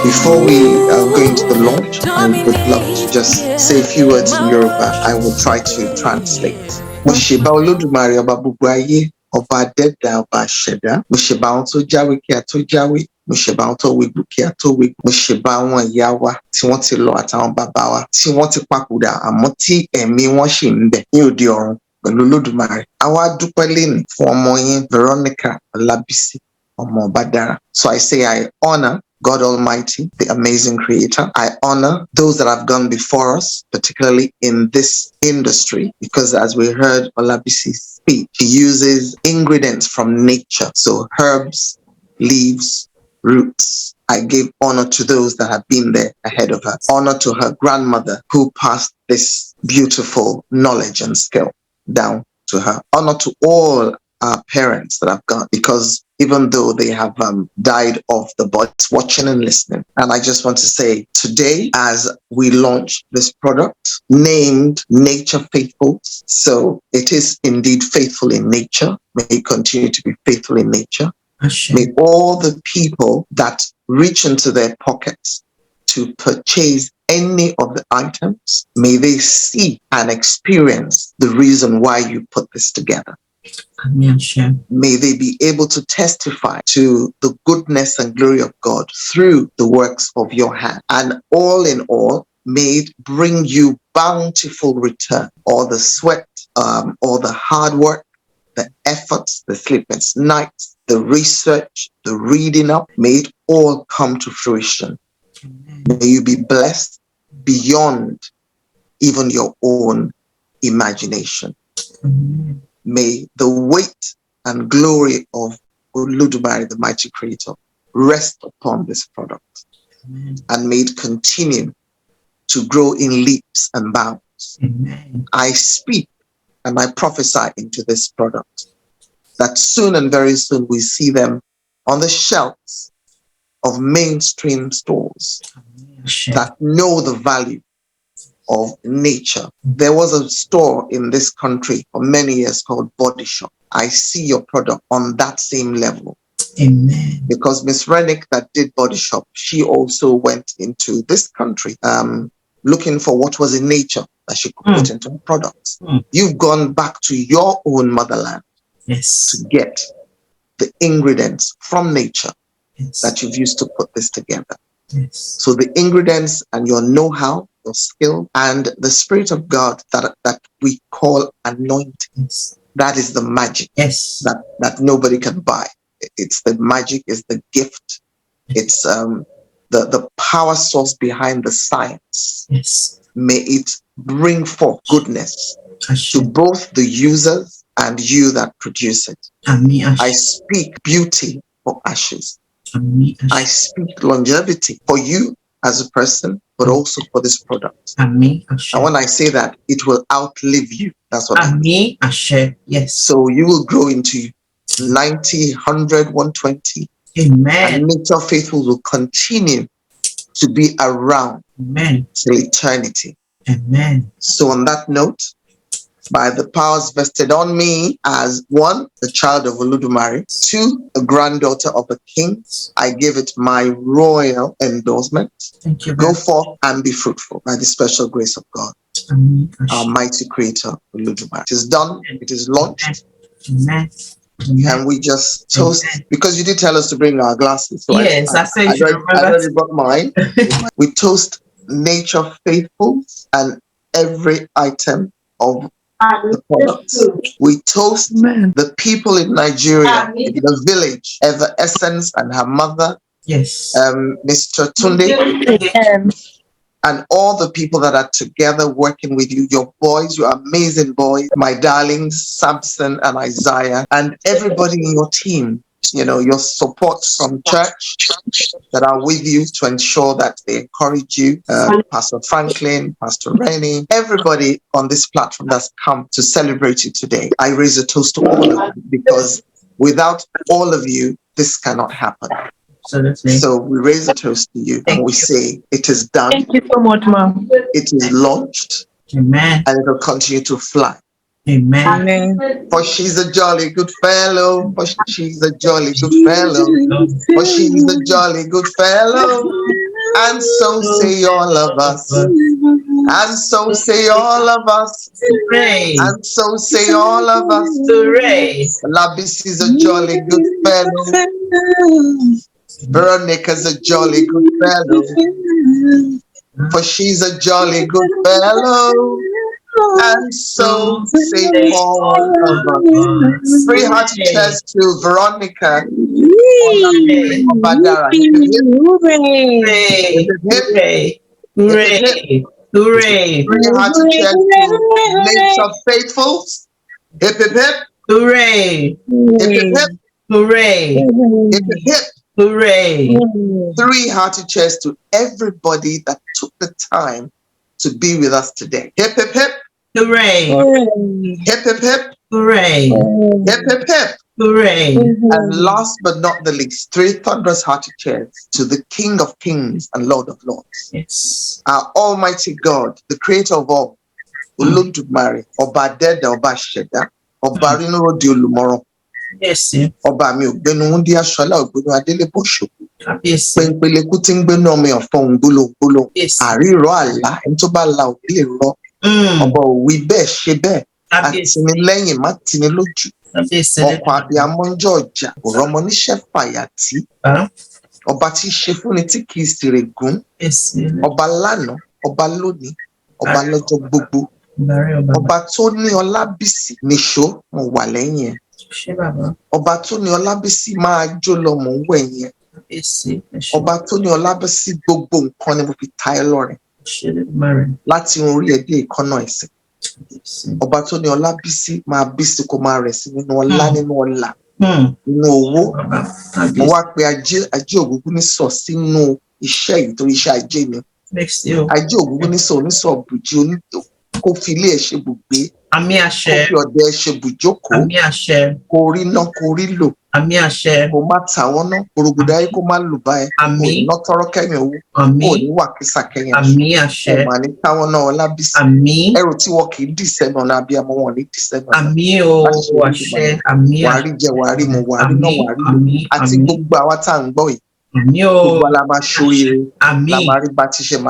Before we go into the launch, I would love to just say a few words in Yoruba. I will try to translate. Mo ṣèbà Olódùmarè ọba gbogbo ayé, ọba adẹ́dàá, ọba àṣẹ̀dá. Mo ṣèbà àwọn tó jáwé kí a tó jáwé. Mo ṣèbà àwọn tó wégbò kí a tó wégbò. Mo ṣèbà àwọn ìyá wa tí wọ́n ti lọ àtàwọn bàbá wa tí wọ́n ti papòdà àmọ́ tí ẹ̀mí wọn ṣì ń bẹ ní òde ọ̀run pẹ̀lú Olódùmarè. A wá dúpẹ́ lénìí fún ọmọ yín Veronica Ọlábísí ọmọ Ọbádára. So I say I honor God Almighty, the amazing creator. I honor those that have gone before us, particularly in this industry, because as we heard Olabisi speak, he uses ingredients from nature. So herbs, leaves, roots. I give honor to those that have been there ahead of her. Honor to her grandmother who passed this beautiful knowledge and skill down to her. Honor to all our parents that have gone, because even though they have died of the body, watching and listening. And I just want to say today, as we launch this product named Nature Faithful, so it is indeed faithful in nature. May it continue to be faithful in nature. May all the people that reach into their pockets to purchase any of the items, may they see and experience the reason why you put this together. May they be able to testify to the goodness and glory of God through the works of your hand. And all in all, may it bring you bountiful return. All the sweat, all the hard work, the efforts, the sleepless nights, the research, the reading up, may it all come to fruition. May you be blessed beyond even your own imagination. May the weight and glory of Olódùmarè, the mighty creator, rest upon this product. Amen. And may it continue to grow in leaps and bounds. Amen. I speak and I prophesy into this product that soon and very soon we see them on the shelves of mainstream stores. Amen. That know the value of nature. There was a store in this country for many years called Body Shop. I see your product on that same level. Amen. Because Miss Rennick that did Body Shop, she also went into this country looking for what was in nature that she could put into her products. You've gone back to your own motherland to get the ingredients from nature that you've used to put this together. So the ingredients and your know-how, your skill, and the Spirit of God that we call anointing. That is the magic that nobody can buy. It's the magic, it's the gift. It's the power source behind the science. May it bring forth goodness to both the users and you that produce it. I speak beauty for ashes. I speak longevity for you as a person, but also for this product. And when I say that, it will outlive you. That's what I mean. Yes. So you will grow into 90, 100, 120. Amen. And Nature Faithful will continue to be around till eternity. Amen. So on that note, by the powers vested on me as one, the child of Olódùmarè, two, a granddaughter of a king, I give it my royal endorsement. Thank you. Go forth and be fruitful by the special grace of God, our mighty creator, Olódùmarè. It is done. It is launched. Amen. Can we just toast? Because you did tell us to bring our glasses. So yes, I said I already brought mine. We toast Nature Faithful and every item of the products. We toast the people in Nigeria, in the village, Ever Essence and her mother, Mr. Tunde, and all the people that are together working with you, your boys, your amazing boys, my darlings, Samson and Isaiah, and everybody in your team. You know, your support from church that are with you to ensure that they encourage you, Pastor Franklin, Pastor Rennie, everybody on this platform that's come to celebrate you today. I raise a toast to all of you because without all of you, this cannot happen. So we raise a toast to you and we say, it is done. Thank you so much, Mom. It is launched. Amen. And it will continue to fly Amen. For she's a jolly good fellow. For she's a jolly good fellow. For she's a jolly good fellow. And so say all of us. And so say all of us. Hooray. And so say all of us. Hooray. Labis is a jolly good fellow. Veronica's a jolly good fellow. For she's a jolly good fellow. And so say all of us. Three hearty cheers to Veronica. Obadara. Hooray. Hooray. Hooray. Three hearty cheers to Nature Faithfuls. Hip hip hip. Hooray. Hip hip hip. Hooray. Hip hip hip. Hooray. Three hearty cheers to everybody that took the time to be with us today. Hip hip hip. Hooray. Hip hip hip. Hooray. Hip hip hip. Hooray. And last but not the least, three thunderous hearty cheers to the King of Kings and Lord of Lords. Yes. Our Almighty God, the Creator of all. Olódùmarè, Ọba Dẹ́dà, Ọba Ṣẹ̀dá, Ọba Rínúróde Olùmọ̀ràn. Yes. Ọba mi ògbénu wúndí aṣọlá ògbénu adélébò ṣògo. Yes. Pẹ̀ǹpẹ̀lẹ̀kú tí ń gbénu ọmọ ọ̀fọ̀ ògbólógbóló. Àrírọ̀ àlá, ẹni tó bá la òbí lè rọ. Ọba òwí bẹ́ẹ̀ ṣe bẹ́ẹ̀. Àtìnílẹ́yìn má tini lójú. Ọkọ̀ abiyamọ ń jọ ọjà, òrọ̀ ọmọ níṣẹ́ fàyàtì. Ọba tí í ṣe fúnni tí kì í sì règún. Ọba lánàá, ọba lónìí, ọba lọ́jọ́ gbogbo. Ọba tó ní Ọlábísí nìṣó mo wà lẹ́yìn ẹ̀. Ọba tó ní Ọlábísí máa jó lọ mò ń wẹ̀yìn ẹ̀. Ọba tó ní Ọlábísí gbogbo nǹkan ni mo fi ta ẹ́ lọ́rẹ. Láti orí ẹ̀ dé ìkánná ẹ̀sìn. Ọba tó ní Ọlábísí máa bísí kó máa rẹ̀ sí nínú ọlá nínú ọlà nínú owó. Mo wá pe ajé ògúngún ní sọ sínú iṣẹ́ yìí torí iṣẹ́ ajé ni. Ajé ògúngún ní sọ onísọ̀ bùjí onítò kó fi ilé ẹ̀ ṣe bùgbé. Àmì àṣẹ. Kó fi ọ̀dẹ ẹ̀ ṣe bùjókòó. Àmì àṣẹ. Kó rí ná kó rí lò. Àmì àṣẹ. Kó má tàwọn ná gbòrògbòdò ayé kó má lù bá ẹ. Àmì. Kò ní ná tọrọ kẹ́yìn owó. Àmì. Kò ní wà kísà kẹ́yìn aṣọ. Àmì àṣẹ. Kò mà ní táwọn náà Ọlábísí. Àmì. Ẹrù tí wọn kì í dì sẹ́nu ọ̀nà abiyamọ wọn ní dì sẹ́nu ọ̀nà. Àmì o àṣẹ. Àmì àṣẹ. Wàá rí jẹ, wàá rí mu, wàá rí náà, wàá rí lò. Àmì. Àti gbogbo àwa tá à ń gbọ́ yìí. Àmì o. Gbogbo la máa ṣoríire. Àmì. La máa rí bá ti ṣe la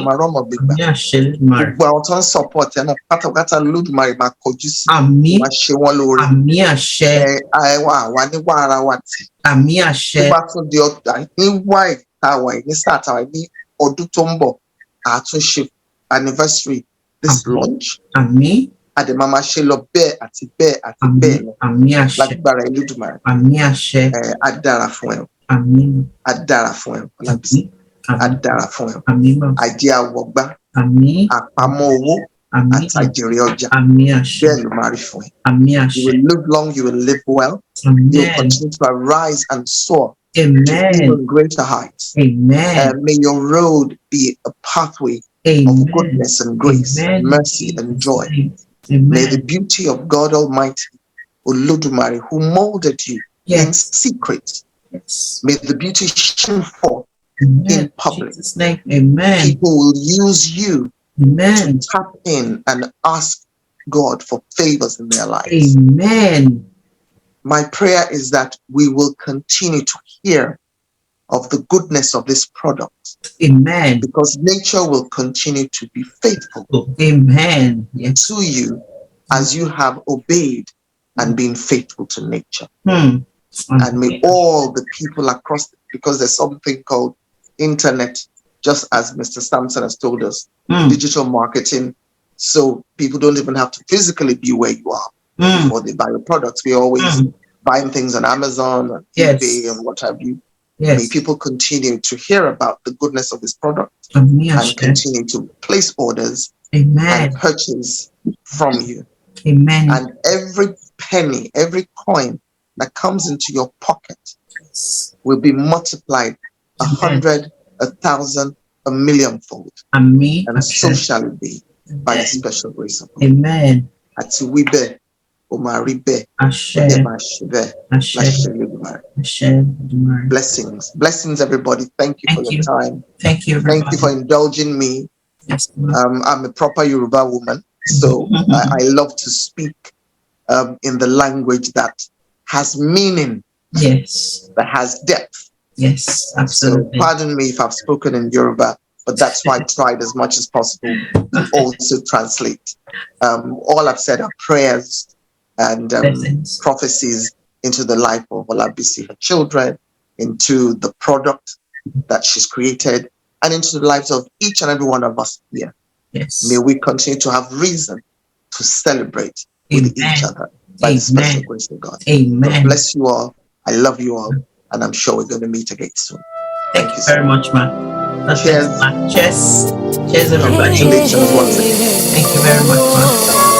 máa rọ́nà gbégbá. Àmì àṣẹ Olódùmarè. Gbogbo àwọn tó ń support ẹ náà pátápátá Olódùmarè máa kọjú sí. Àmì. Máa ṣe wọ́n lóore. Àmì àṣẹ. Àwa níwá ara wa tì. Àmì àṣẹ. Tó bá tún di ọ̀dà níwá ìtawà yìí ní sáà tàwa ní ọdún tó ń bọ̀, àtúnṣe anniversary this launch. Àmì. Àdèmá máa ṣe lọ bẹ́ẹ̀ àti bẹ́ẹ̀ àti bẹ́ẹ̀ lọ. Àmì àṣẹ. Lágbára Olódùmarè. Àmì àṣẹ. Á dára fún ẹ. Àmì. Á dára fún ẹ Ọlábísí. Á dára fún ẹ. Àmì mọ̀. Ajé àwọ̀gbá. Àmì. Àpamọ́ owó. Àmì. Àtàjèrè ọjà. Àmì àṣẹ. Bẹ́ẹ̀ ló máa rí fún ẹ. Àmì You àṣẹ. will live long, you will live well. Amen. You will continue to arise and soar to Amen. even greater heights. Amen. May your road be a pathway Amen. of goodness and grace, Amen. mercy and joy. Amen. May the beauty of God Almighty, Olódùmarè, who molded you in Yes. secret, Yes. may the beauty shine forth Amen. in public. In Jesus' name. Amen. People will use you to Amen. tap in and ask God for favors in their lives. Amen. My prayer is that we will continue to hear of the goodness of this product, Amen. because nature will continue to be faithful Amen. Yes. to you as you have obeyed and been faithful to nature. Hmm. And may all the people across, because there's something called internet, just as Mr. Sampson has told us, digital marketing. So people don't even have to physically be where you are before they buy your products. We're always buying things on Amazon and eBay and what have you. Yes. May people continue to hear about the goodness of this product Amen. and continue to place orders Amen. and purchase from you. Amen. And every penny, every coin that comes into your pocket will be multiplied 100, 1,000, a millionfold. Amen. And so shall it be by the special grace of God. Amen. Àti wí bẹ́ẹ̀, ó máa rí bẹ́ẹ̀, Ashe. ó dẹ̀ máa ṣe bẹ́ẹ̀, Ashe. láṣẹ Olódùmarè. Ashe. Blessings. Blessings, everybody. Thank you for your time. Thank you, Thank you for indulging me. Yes. I'm a proper Yoruba woman, so I love to speak in the language that has meaning, Yes. that has depth. Yes, So absolutely. pardon me if I've spoken in Yoruba, but that's why I tried as much as possible to also translate. All I've said are prayers and Blessings. prophecies into the life of Olabisi, her children, into the product that she's created, and into the lives of each and every one of us here. Yes. May we continue to have reason to celebrate with Amen. each other by the special grace of God. God Amen. bless you all. I love you all. And I'm sure we're going to meet again soon. Thank you very much, ma. Cheers. Cheers. Cheers, everybody. Congratulations once again. Thank you very much, ma.